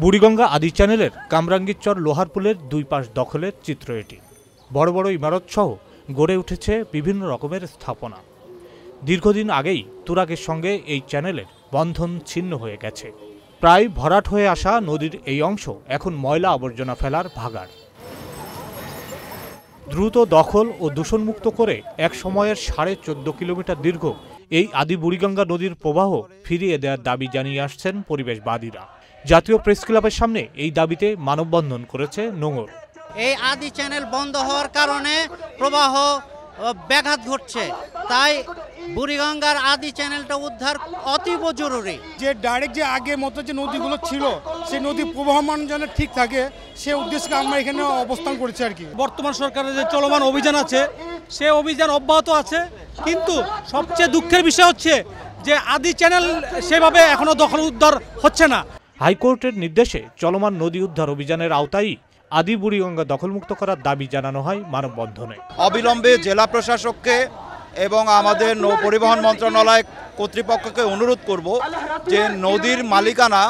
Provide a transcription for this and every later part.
বুড়িগঙ্গা আদি চ্যানেলের কামরাঙ্গীরচর লোহারপুলের দুই পাশ দখলের চিত্র এটি। বড় বড় ইমারত সহ গড়ে উঠেছে বিভিন্ন রকমের স্থাপনা। দীর্ঘদিন আগেই তুরাগের সঙ্গে এই চ্যানেলের বন্ধন ছিন্ন হয়ে গেছে। প্রায় ভরাট হয়ে আসা নদীর এই অংশ এখন ময়লা আবর্জনা ফেলার ভাগাড়। দ্রুত দখল ও দূষণমুক্ত করে এক সময়ের 14.5 কিলোমিটার দীর্ঘ এই আদি বুড়িগঙ্গা নদীর প্রবাহ ফিরিয়ে দেওয়ার দাবি জানিয়ে আসছেন পরিবেশবাদীরা। জাতীয় প্রেস ক্লাবের সামনে এই দাবিতে মানববন্ধন করেছে নোঙর। এই আদি চ্যানেল বন্ধ হওয়ার কারণে প্রবাহ ব্যাঘাত ঘটছে, তাই বুড়িগঙ্গার আদি চ্যানেলটা উদ্ধার অতীব জরুরি। যে ডাইরেক্ট যে আগে মতো যে নদীগুলো ছিল সেই নদী প্রবাহমান যেন ঠিক থাকে সে উদ্দেশ্যে আমরা এখানে অবস্থান করেছি আর কি। বর্তমান সরকারের যে চলমান অভিযান আছে সে অভিযান অব্যাহত আছে, কিন্তু সবচেয়ে দুঃখের বিষয় হচ্ছে যে আদি চ্যানেল সেভাবে এখনো দখল উদ্ধার হচ্ছে না। হাইকোর্টের নির্দেশে চলমান নদী উদ্ধার অভিযানের আওতায় আদি বুড়িগঙ্গা দখলমুক্ত করার দাবি জানানো হয় মানববন্ধনে। অবিলম্বে জেলা প্রশাসককে এবং আমাদের নৌ পরিবহন মন্ত্রণালয় কর্তৃপক্ষকে অনুরোধ করব যে নদীর মালিকানা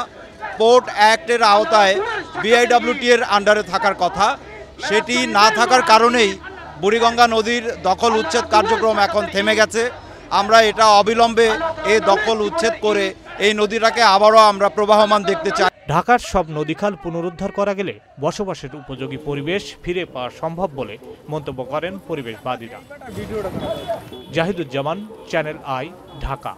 পোর্ট অ্যাক্টের আওতায় বিআইডব্লিউটি এর আন্ডারে থাকার কথা, সেটি না থাকার কারণেই বুড়িগঙ্গা নদীর দখল উচ্ছেদ কার্যক্রম এখন থেমে গেছে। আমরা এটা অবিলম্বে এই দখল উচ্ছেদ করে এই নদীটাকে আবারও আমরা প্রবাহমান দেখতে চাই। ঢাকার সব নদীখাল পুনরুদ্ধার করা গেলে বসবাসের উপযোগী পরিবেশ ফিরে পাওয়া সম্ভব বলে মন্তব্য করেন পরিবেশবাদীরা। Zahiduzzaman, channel I, Dhaka.